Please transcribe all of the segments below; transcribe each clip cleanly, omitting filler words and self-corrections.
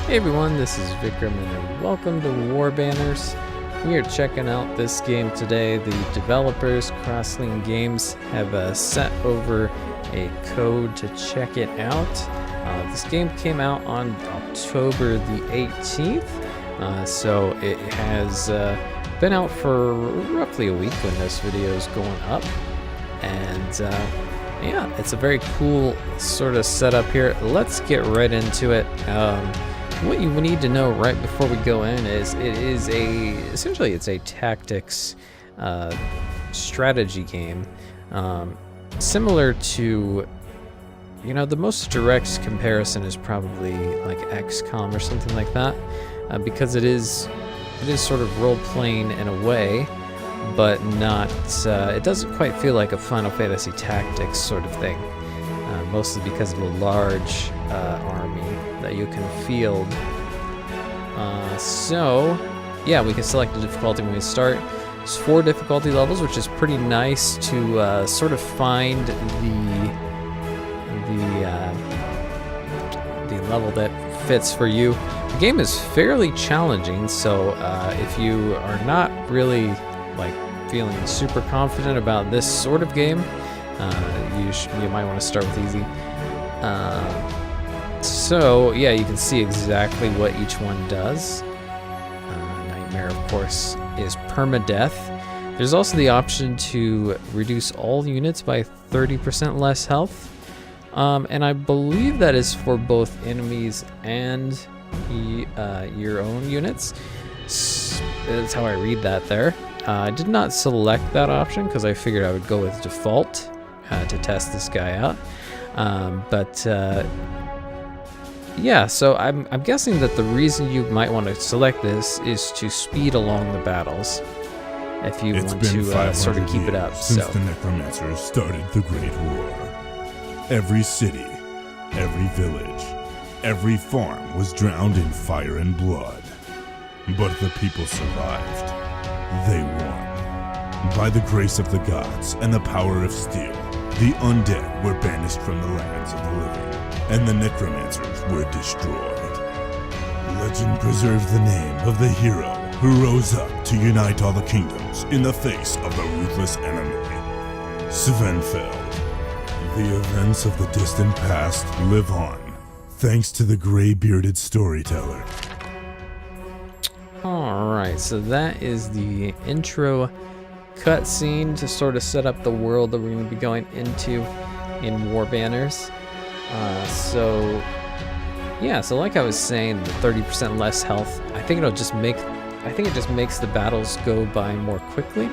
Hey everyone, this is Vickriman and welcome to Warbanners. We are checking out this game today. The developers, Crasleen Games, have sent over a code to check it out. This game came out on October the 18th, so it has been out for roughly a week when this video is going up. And yeah, it's a very cool sort of setup here. Let's get right into it. What you need to know right before we go in is essentially it's a tactics strategy game, similar to, the most direct comparison is probably like XCOM or something like that, because it is sort of role-playing in a way, but not, it doesn't quite feel like a Final Fantasy Tactics sort of thing, mostly because of the large army that you can field. So yeah, we can select the difficulty when we start. There's 4 difficulty levels, which is pretty nice to sort of find the level that fits for you. The game is fairly challenging, so if you are not really feeling super confident about this sort of game, you might want to start with easy. So yeah, you can see exactly what each one does. Nightmare, of course, is permadeath. There's also the option to reduce all units by 30% less health, and I believe that is for both enemies and your own units. That's how I read that there. I did not select that option because I figured I would go with default to test this guy out. Yeah, so I'm guessing that the reason you might want to select this is to speed along the battles, if you want to sort of keep it up. Since the necromancers started the Great War, every city, every village, every farm was drowned in fire and blood. But the people survived. They won. By the grace of the gods and the power of steel, the undead were banished from the lands of the living, and the necromancers were destroyed. Legend preserves the name of the hero who rose up to unite all the kingdoms in the face of the ruthless enemy, Svenfeld. The events of the distant past live on, thanks to the gray-bearded storyteller. Alright, so that is the intro cutscene to sort of set up the world that we're going to be going into in Warbanners. So like I was saying, the 30% less health, I think it just makes the battles go by more quickly.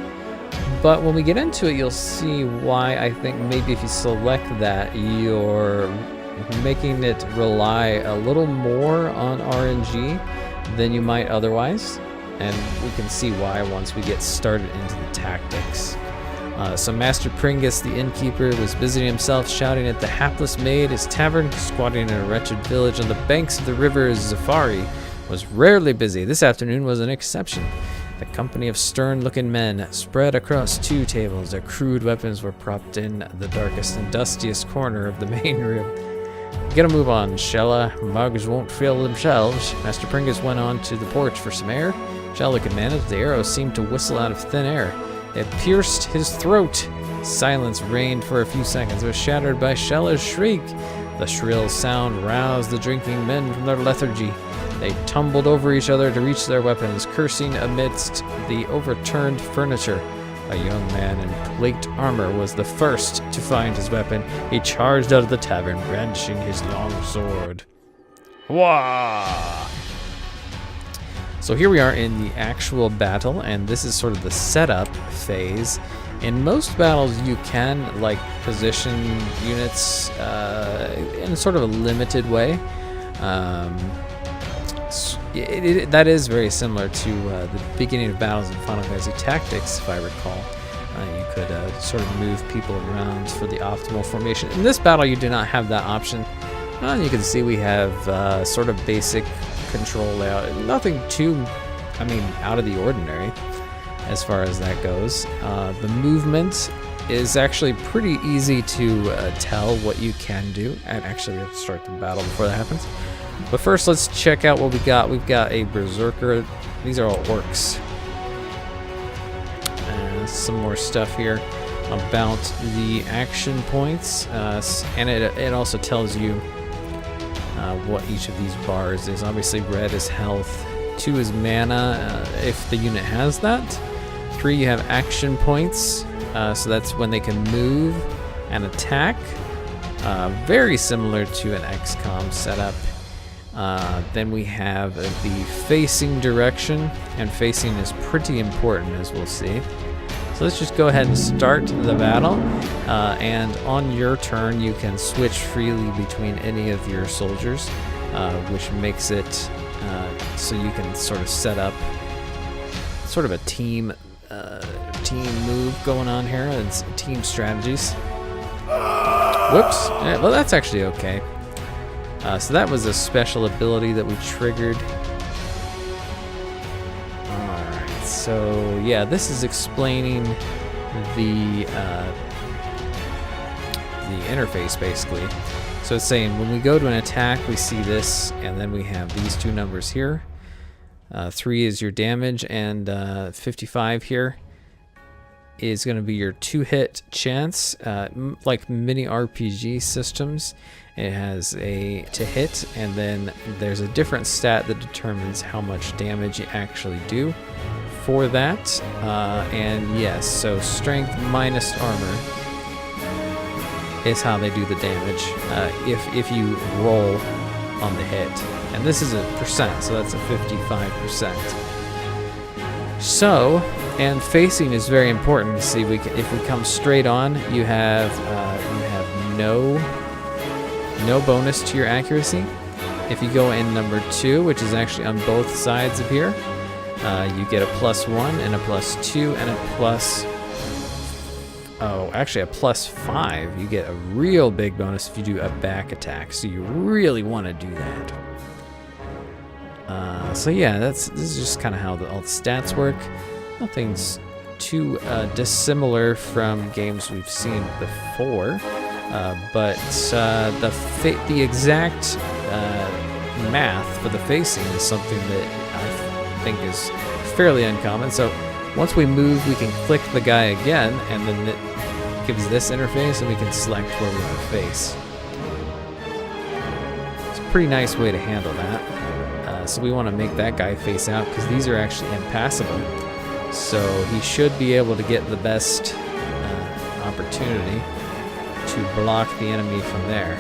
But when we get into it, you'll see why I think maybe if you select that, you're making it rely a little more on RNG than you might otherwise. And we can see why once we get started into the tactics. So Master Pringus, the innkeeper, was busying himself shouting at the hapless maid. His tavern, squatting in a wretched village on the banks of the river Zafari, was rarely busy. This afternoon was an exception. The company of stern-looking men spread across 2 tables. Their crude weapons were propped in the darkest and dustiest corner of the main room. Get a move on, Shella. Mugs won't fill themselves. Master Pringus went on to the porch for some air. Shella could manage. The arrow seemed to whistle out of thin air. It pierced his throat. Silence reigned for a few seconds. It was shattered by Shella's shriek. The shrill sound roused the drinking men from their lethargy. They tumbled over each other to reach their weapons, cursing amidst the overturned furniture. A young man in plate armor was the first to find his weapon. He charged out of the tavern, brandishing his long sword. Wah! So here we are in the actual battle, and this is sort of the setup phase. In most battles, you can position units in sort of a limited way. That is very similar to the beginning of battles in Final Fantasy Tactics, if I recall. You could sort of move people around for the optimal formation. In this battle, you do not have that option. You can see we have sort of basic control layout. Nothing too, out of the ordinary as far as that goes. The movement is actually pretty easy to tell what you can do. And actually, we have to start the battle before that happens. But first, let's check out what we got. We've got a berserker. These are all orcs. Some more stuff here about the action points, and it also tells you what each of these bars is. Obviously, red is health, 2 is mana if the unit has that, 3 you have action points, so that's when they can move and attack, very similar to an XCOM setup. Then we have the facing direction, and facing is pretty important, as we'll see. So let's just go ahead and start the battle, and on your turn you can switch freely between any of your soldiers, which makes it so you can sort of set up sort of a team move going on here. It's team strategies. Whoops. Yeah, well, that's actually okay. So that was a special ability that we triggered. So yeah, this is explaining the interface basically. So it's saying when we go to an attack, we see this, and then we have these 2 numbers here. 3 is your damage, and 55 here is going to be your 2-hit chance. Like mini RPG systems, it has a to hit, and then there's a different stat that determines how much damage you actually do for that. And yes, so strength minus armor is how they do the damage if you roll on the hit, and this is a percent, so that's a 55%. So, and facing is very important. See, if we come straight on, you have no bonus to your accuracy. If you go in number 2, which is actually on both sides of here, you get a +1 and a +2 and a actually a +5. You get a real big bonus if you do a back attack, so you really want to do that. So yeah, this is just kind of how all the stats work. Nothing's too dissimilar from games we've seen before, but the exact math for the facing is something that I think is fairly uncommon. So once we move, we can click the guy again, and then it gives this interface, and we can select where we want to face. It's a pretty nice way to handle that. So we want to make that guy face out, because these are actually impassable. So he should be able to get the best opportunity to block the enemy from there.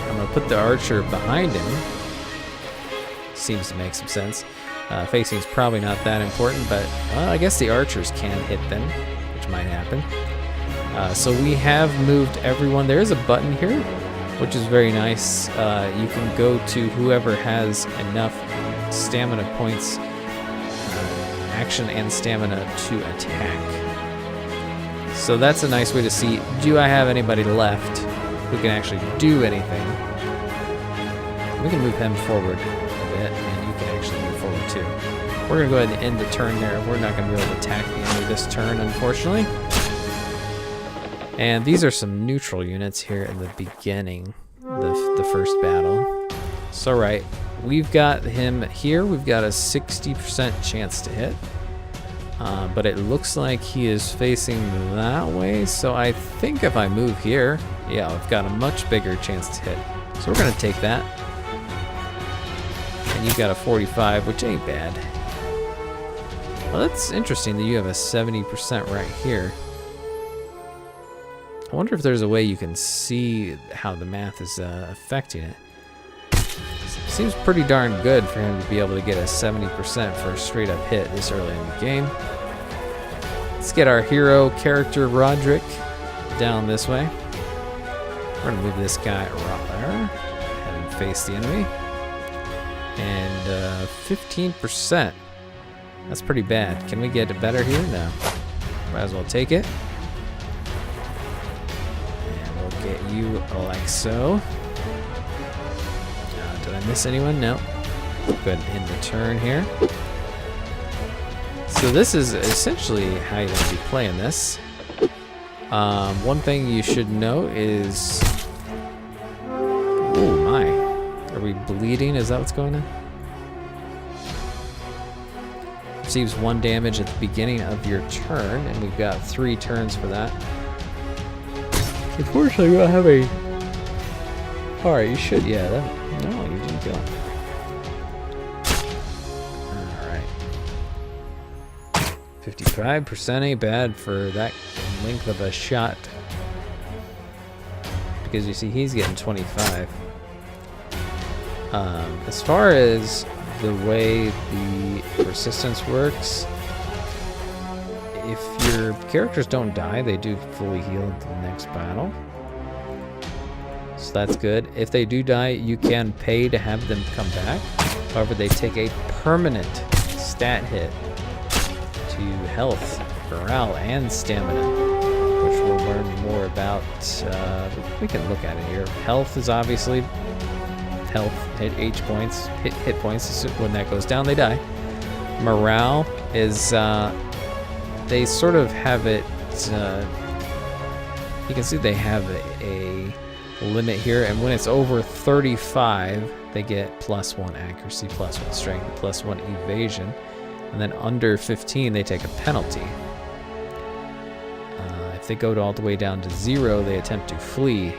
I'm going to put the archer behind him. Seems to make some sense. Facing is probably not that important, but I guess the archers can hit them, which might happen. So we have moved everyone. There is a button here, which is very nice. You can go to whoever has enough stamina points, action and stamina to attack. So that's a nice way to see, do I have anybody left who can actually do anything? We can move him forward a bit, and you can actually move forward too. We're going to go ahead and end the turn there. We're not going to be able to attack the enemy this turn, unfortunately. And these are some neutral units here in the beginning, the first battle. So right, we've got him here. We've got a 60% chance to hit. But it looks like he is facing that way. So I think if I move here, yeah, I've got a much bigger chance to hit. So we're going to take that. And you've got a 45, which ain't bad. Well, that's interesting that you have a 70% right here. I wonder if there's a way you can see how the math is affecting it. Seems pretty darn good for him to be able to get a 70% for a straight up hit this early in the game. Let's get our hero character Roderick down this way. We're gonna move this guy right there, have him face the enemy. And 15%. That's pretty bad. Can we get it better here? No. Might as well take it. And we'll get you like so. Did I miss anyone? No. Go ahead and end the turn here. So this is essentially how you're going to be playing this. One thing you should know is... Oh my. Are we temporary bleeding. Is that what's going on? Receives 1 damage at the beginning of your turn, and we've got 3 turns for that. Unfortunately, we don't have a... Alright, you should, yeah. No, you didn't kill him. Alright. 55% ain't bad for that length of a shot. Because you see, he's getting 25. As far as the way the resistance works, if your characters don't die, they do fully heal into the next battle. So that's good. If they do die, you can pay to have them come back. However, they take a permanent stat hit to health, morale, and stamina, which we'll learn more about. We can look at it here. Health is obviously health, hit points. When that goes down, they die. Morale is they sort of have it. You can see they have a limit here, and when it's over 35, they get +1 accuracy, +1 strength, +1 evasion, and then under 15, they take a penalty. If they go all the way down to 0, they attempt to flee.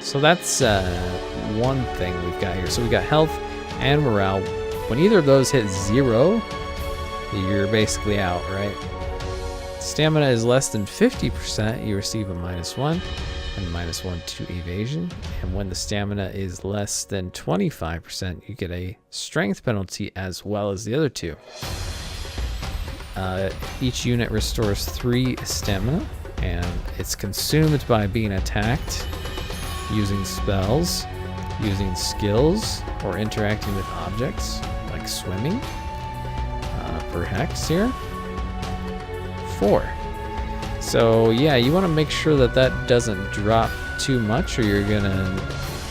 So that's one thing we've got here. So we've got health and morale. When either of those hit 0, you're basically out, right? Stamina is less than 50%, you receive a -1 and -1 to evasion. And when the stamina is less than 25%, you get a strength penalty as well as the other 2. Each unit restores 3 stamina, and it's consumed by being attacked, using spells, using skills, or interacting with objects like swimming. Per hex here. 4. So yeah, you want to make sure that that doesn't drop too much, or you're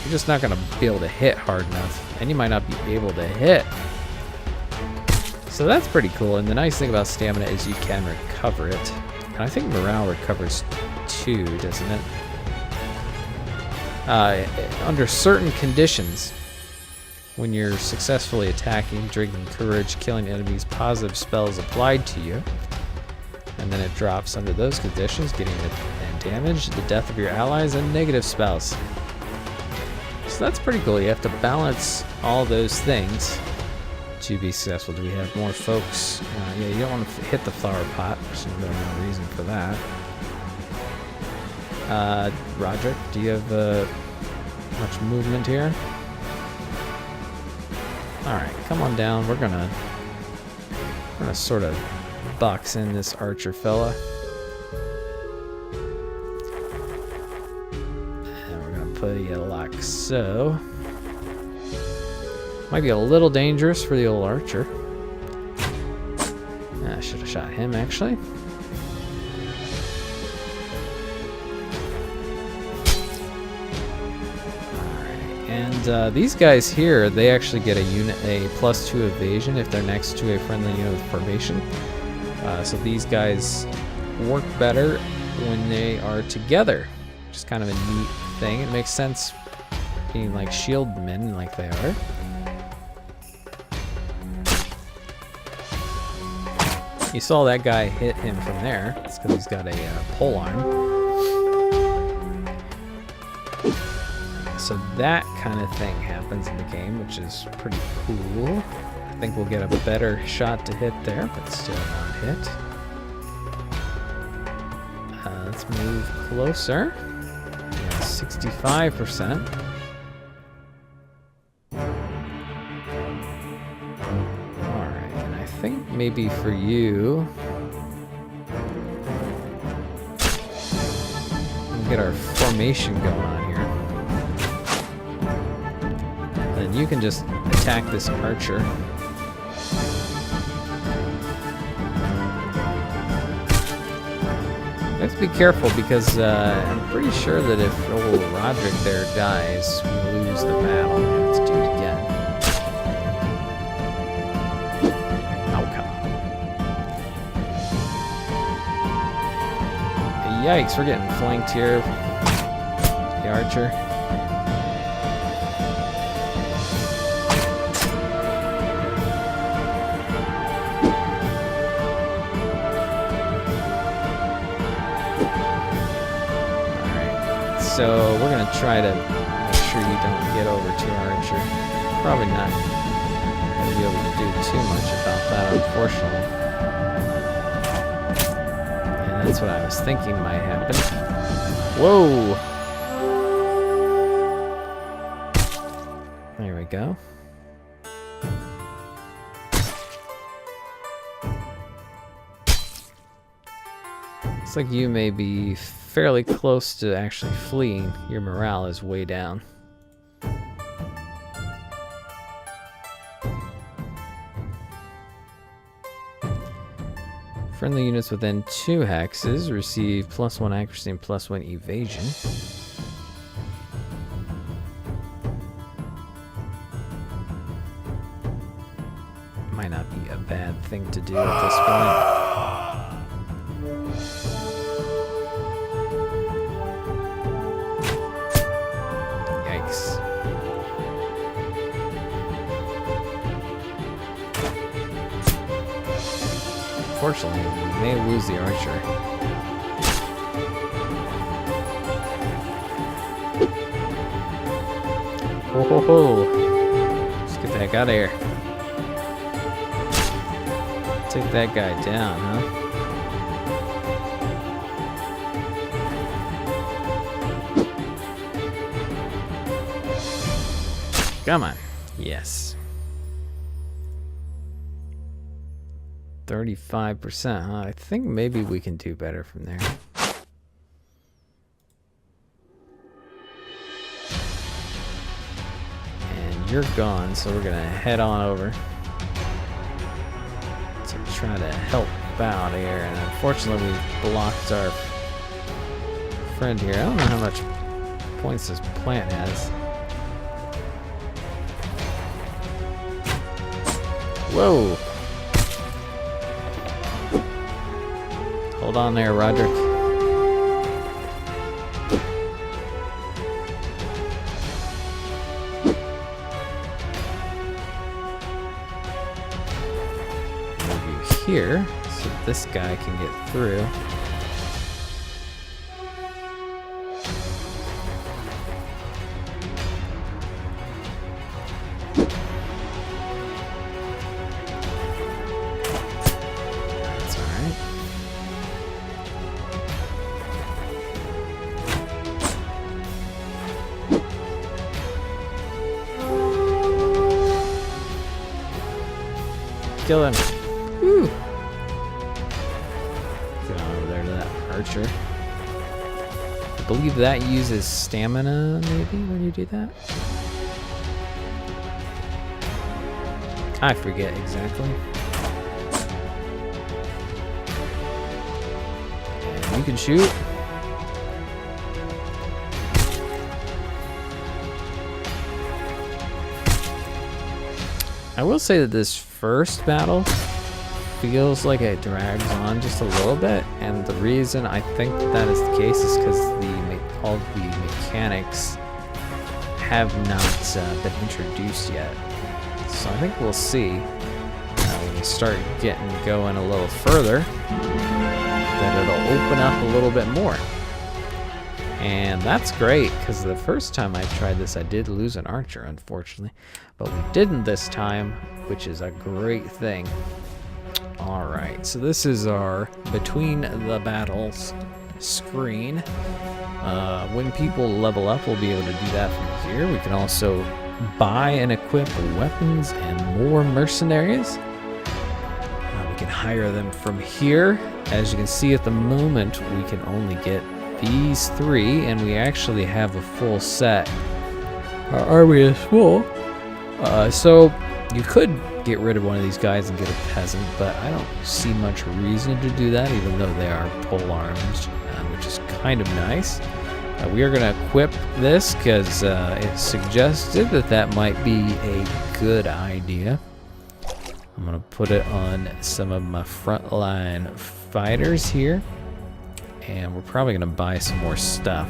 just not gonna be able to hit hard enough, and you might not be able to hit. So that's pretty cool. And the nice thing about stamina is you can recover it. And I think morale recovers too, doesn't it? Under certain conditions, when you're successfully attacking, drinking courage, killing enemies, positive spells applied to you, and then it drops under those conditions, getting the damage, the death of your allies, and negative spells. So that's pretty cool. You have to balance all those things to be successful. Do we have more folks? Yeah, you don't want to hit the flower pot. There's really no reason for that. Roderick, do you have much movement here? Alright, come on down. We're gonna sort of box in this archer fella. And we're gonna put you like so. Might be a little dangerous for the old archer. I should have shot him actually. And these guys here, they actually get a +2 evasion if they're next to a friendly unit with formation. So these guys work better when they are together, which is kind of a neat thing. It makes sense being like shield men like they are. You saw that guy hit him from there. It's because he's got a pole arm. So that kind of thing happens in the game, which is pretty cool. I think we'll get a better shot to hit there, but still not hit. Let's move closer. Yeah, 65%. Alright, and I think maybe for you, we'll get our formation going on here. And you can just attack this archer. You have to be careful because I'm pretty sure that if old Roderick there dies, we lose the battle and have to do it again. Oh, come on. Yikes, we're getting flanked here. The archer. so we're gonna try to make sure you don't get over to our archer. Probably not gonna be able to do too much about that, unfortunately. And that's what I was thinking might happen. Whoa! There we go. Looks like you may be fairly close to actually fleeing. Your morale is way down. Friendly units within 2 hexes receive +1 accuracy and +1 evasion. Might not be a bad thing to do at this point. Unfortunately, we may lose the archer. Ho ho ho! Let's get the heck out of here. Take that guy down, huh? Come on. Yes. 35%, huh? I think maybe we can do better from there. And you're gone, so we're gonna head on over to try to help out here. And unfortunately, we blocked our friend here. I don't know how much points this plant has. Whoa! Hold on there, Roderick. Move you here so this guy can get through. Kill him. Woo. Get on over there to that archer. I believe that uses stamina, maybe, when you do that? I forget exactly. And you can shoot. I will say that this first battle feels like it drags on just a little bit, and the reason I think that is the case is because all the mechanics have not been introduced yet. So I think we'll see when we start getting going a little further that it'll open up a little bit more. And that's great, because the first time I tried this, I did lose an archer, unfortunately. But we didn't this time, which is a great thing. Alright, so this is our Between the Battles screen. When people level up, we'll be able to do that from here. We can also buy and equip weapons and more mercenaries. We can hire them from here. As you can see at the moment, we can only get these 3, and we actually have a full set. Our army is full. So you could get rid of one of these guys and get a peasant, but I don't see much reason to do that, even though they are pole arms, which is kind of nice. We are going to equip this because it suggested that that might be a good idea. I'm going to put it on some of my frontline fighters here. And we're probably going to buy some more stuff.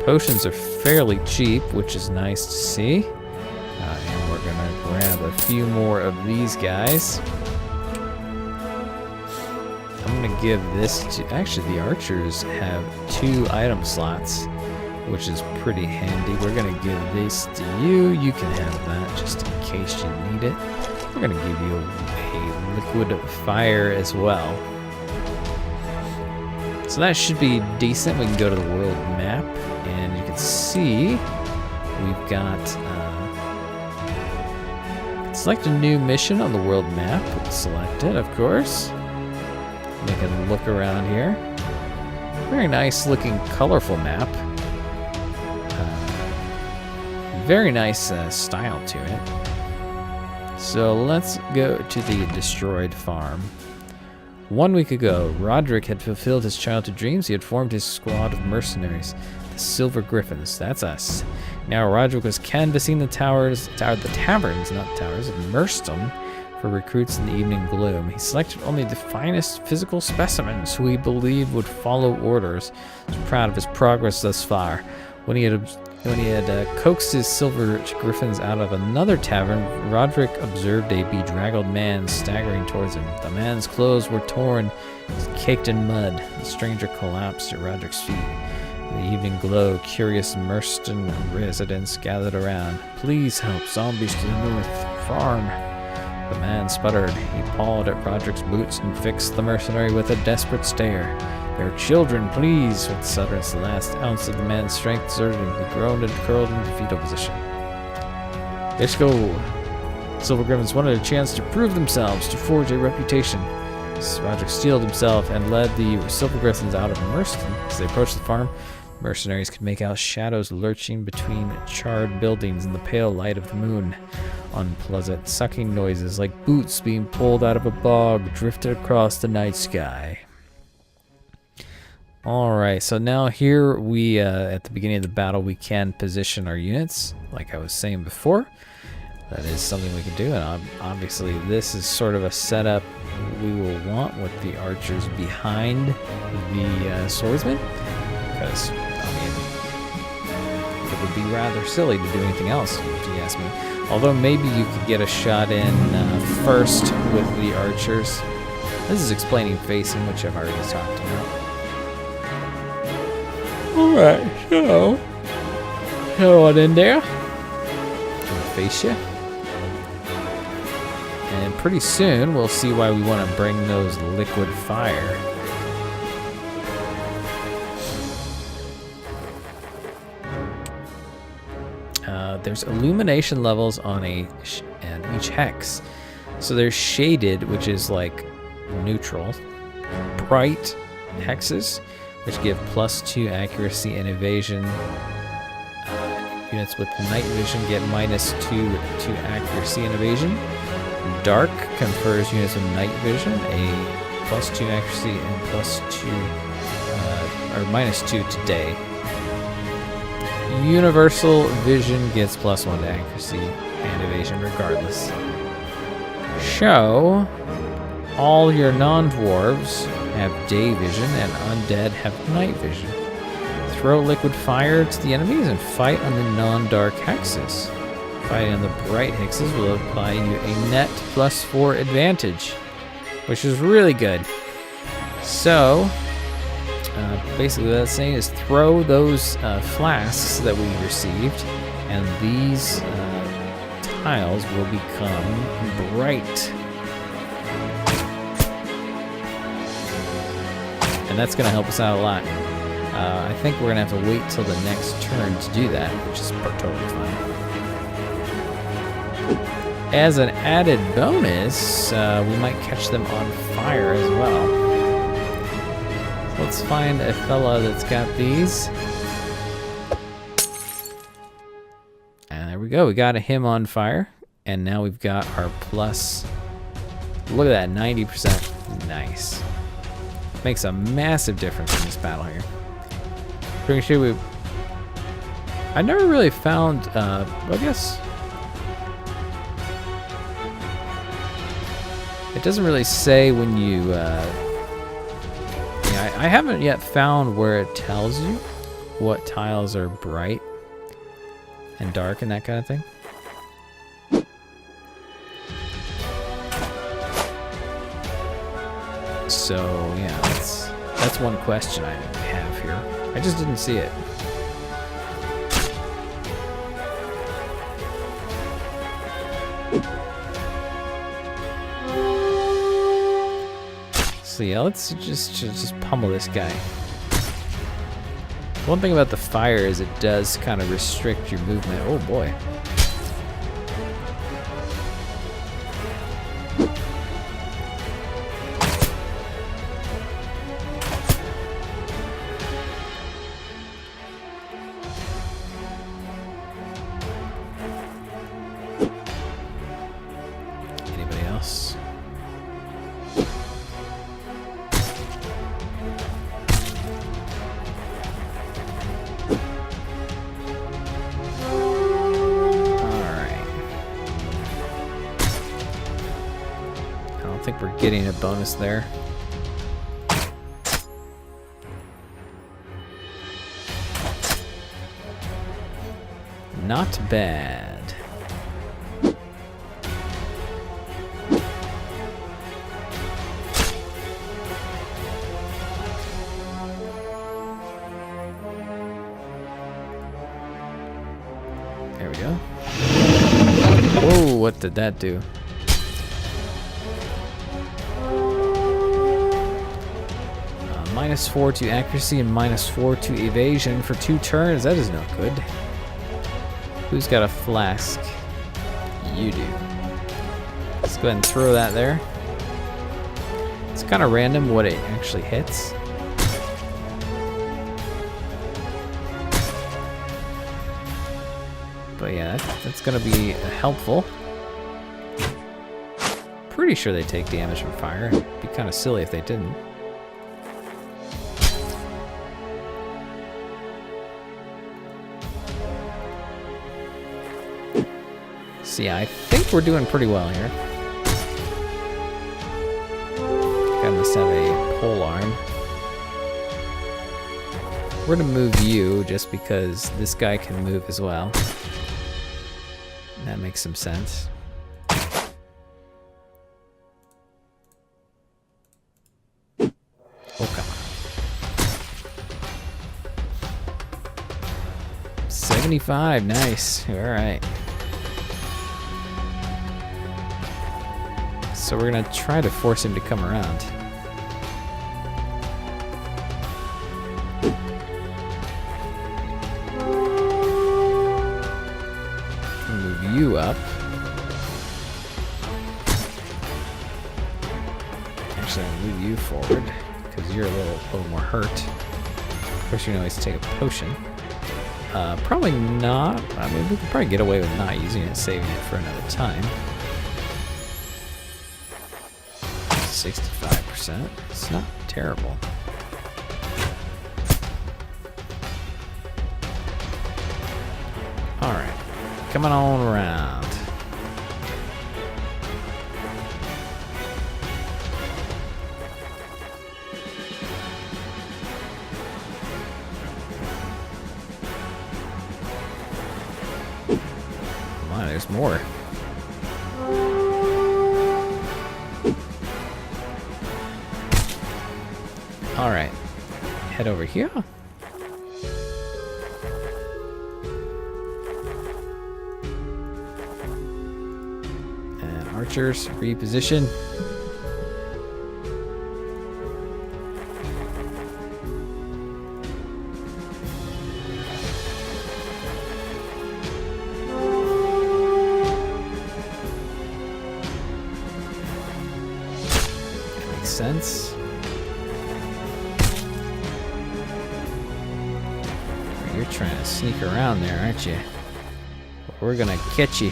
Potions are fairly cheap, which is nice to see. And we're going to grab a few more of these guys. I'm going to give this to... Actually, the archers have 2 item slots. which is pretty handy. We're gonna give this to you. You can have that just in case you need it. We're gonna give you a liquid fire as well. So that should be decent. We can go to the world map, and you can see we've got select a new mission on the world map. Select it, of course. Make a look around here. Very nice looking, colorful map. Very nice style to it. So let's go to the destroyed farm. 1 week ago, Roderick had fulfilled his childhood dreams. He had formed his squad of mercenaries, the Silver Griffins. That's us. Now Roderick was canvassing the taverns, not towers, of Merston for recruits in the evening gloom. He selected only the finest physical specimens who he believed would follow orders. He was proud of his progress thus far. When he had coaxed his silver griffins out of another tavern, Roderick observed a bedraggled man staggering towards him. The man's clothes were torn, caked in mud. The stranger collapsed at Roderick's feet. In the evening glow, curious Merston residents gathered around. Please help, zombies to the north. Farm. The man sputtered. He pawed at Roderick's boots and fixed the mercenary with a desperate stare. They're children, please, with the utterance. The last ounce of the man's strength deserted him. He groaned and curled into fetal position. Let's go. Silver Griffins wanted a chance to prove themselves, to forge a reputation. Roderick steeled himself and led the Silver Griffins out of Merston. As they approached the farm, mercenaries could make out shadows lurching between charred buildings in the pale light of the moon. Unpleasant sucking noises like boots being pulled out of a bog drifted across the night sky. Alright, so now here we, at the beginning of the battle, we can position our units, like I was saying before. That is something we can do, and obviously this is sort of a setup we will want with the archers behind the swordsmen, because, I mean, it would be rather silly to do anything else, if you ask me. Although maybe you could get a shot in first with the archers. This is explaining facing, which I've already talked about. Alright, so go on in there. I'm gonna face you. And pretty soon we'll see why we want to bring those liquid fire. There's illumination levels on each hex. So there's shaded, which is like neutral, bright hexes, which give +2 accuracy and evasion. Units with night vision get -2 to accuracy and evasion. Dark confers units with night vision a +2 accuracy and +2 or -2 to day. Universal vision gets +1 to accuracy and evasion regardless. So all your non-dwarves have day vision and undead have night vision. Throw liquid fire to the enemies and fight on the non-dark hexes. Fighting on the bright hexes will apply you a net +4 advantage, which is really good. So basically what that's saying is throw those flasks that we received, and these tiles will become bright. And that's going to help us out a lot. I think we're going to have to wait till the next turn to do that, which is totally fine. As an added bonus, we might catch them on fire as well. Let's find a fella that's got these. And there we go. We got him on fire. And now we've got our plus. Look at that, 90%. Nice. Makes a massive difference in this battle here. Pretty sure I never really found, I guess. It doesn't really say when you, I haven't yet found where it tells you what tiles are bright and dark and that kind of thing. So yeah, that's one question I have here. I just didn't see it. So yeah, let's just pummel this guy. One thing about the fire is it does kind of restrict your movement. Oh boy. Anybody else? I think we're getting a bonus there. Not bad. There we go. Whoa, what did that do? -4 to accuracy and -4 to evasion for 2 turns. That is not good. Who's got a flask? You do. Let's go ahead and throw that there. It's kind of random what it actually hits. But yeah, that's going to be helpful. Pretty sure they take damage from fire. It'd be kind of silly if they didn't. So yeah, I think we're doing pretty well here. I must have a pole arm. We're gonna move you just because this guy can move as well. That makes some sense. Oh, come on. 75, nice. All right. So we're gonna try to force him to come around. Move you up. Actually, I'll move you forward because you're a little more hurt. Of course, you can always take a potion. Probably not. I mean, we could probably get away with not using it, saving it for another time. 65%. It's not terrible. Alright. Coming on around. Come on, there's more. Alright, head over here. And archers, reposition. That makes sense. You're trying to sneak around there, aren't you? We're gonna catch you.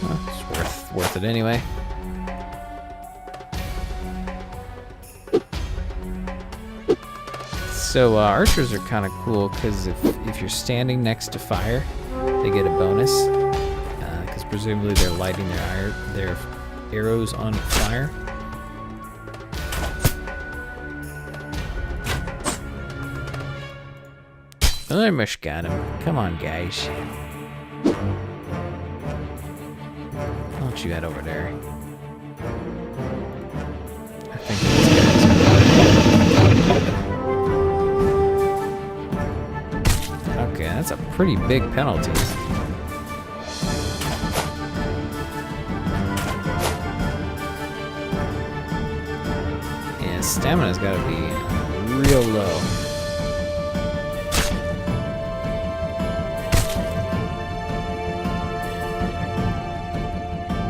Well, it's worth it anyway. So archers are kind of cool because if you're standing next to fire, they get a bonus because presumably they're lighting their arrows on fire. Almost got him. Come on, guys. Why don't you head over there? I think these guys are... Okay, that's a pretty big penalty. stamina's got to be real low.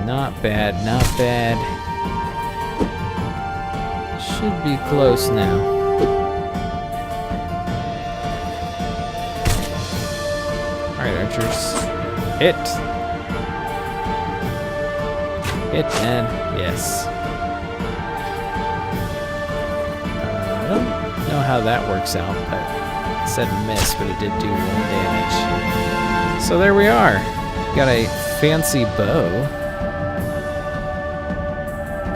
Not bad, not bad. Should be close now. Alright, archers. Hit! Hit, and yes. I don't know how that works out, but it said miss, but it did do 1 damage. So there we are. Got a fancy bow.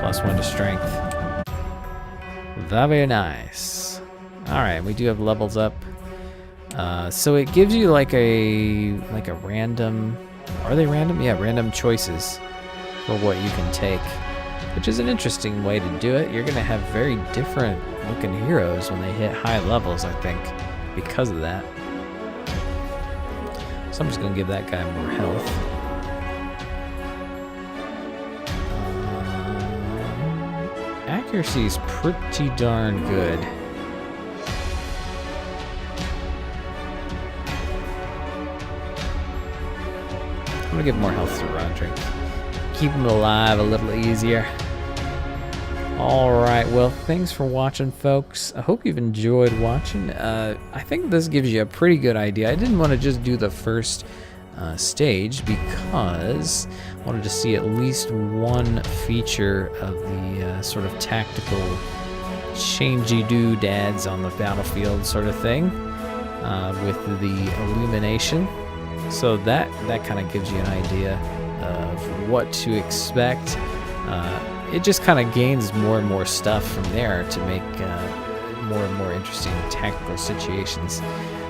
+1 to strength. Very nice. Alright, we do have levels up. So it gives you like a random, are they random? Yeah, random choices for what you can take, which is an interesting way to do it. You're gonna have very different looking heroes when they hit high levels, I think, because of that. So I'm just gonna give that guy more health. Accuracy is pretty darn good. I'm gonna give more health to Roderick. Keep him alive a little easier. Alright, well, thanks for watching, folks. I hope you've enjoyed watching. I think this gives you a pretty good idea. I didn't want to just do the first stage because I wanted to see at least one feature of the sort of tactical changey doodads on the battlefield sort of thing with the illumination. So that kind of gives you an idea of what to expect. It just kind of gains more and more stuff from there to make more and more interesting tactical situations.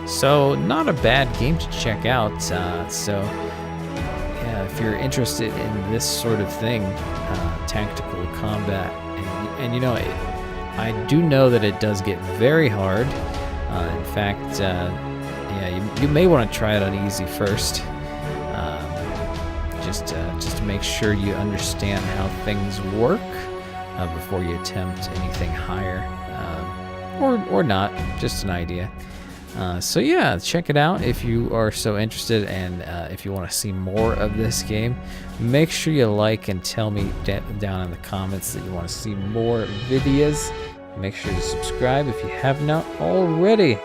So not a bad game to check out. So yeah, if you're interested in this sort of thing, tactical combat, and you know, I do know that it does get very hard. In fact, yeah, you may want to try it on easy first, just to make sure you understand how things work before you attempt anything higher, or not, just an idea. So yeah, check it out if you are so interested, and if you want to see more of this game, make sure you like and tell me down in the comments that you want to see more videos. Make sure to subscribe if you have not already.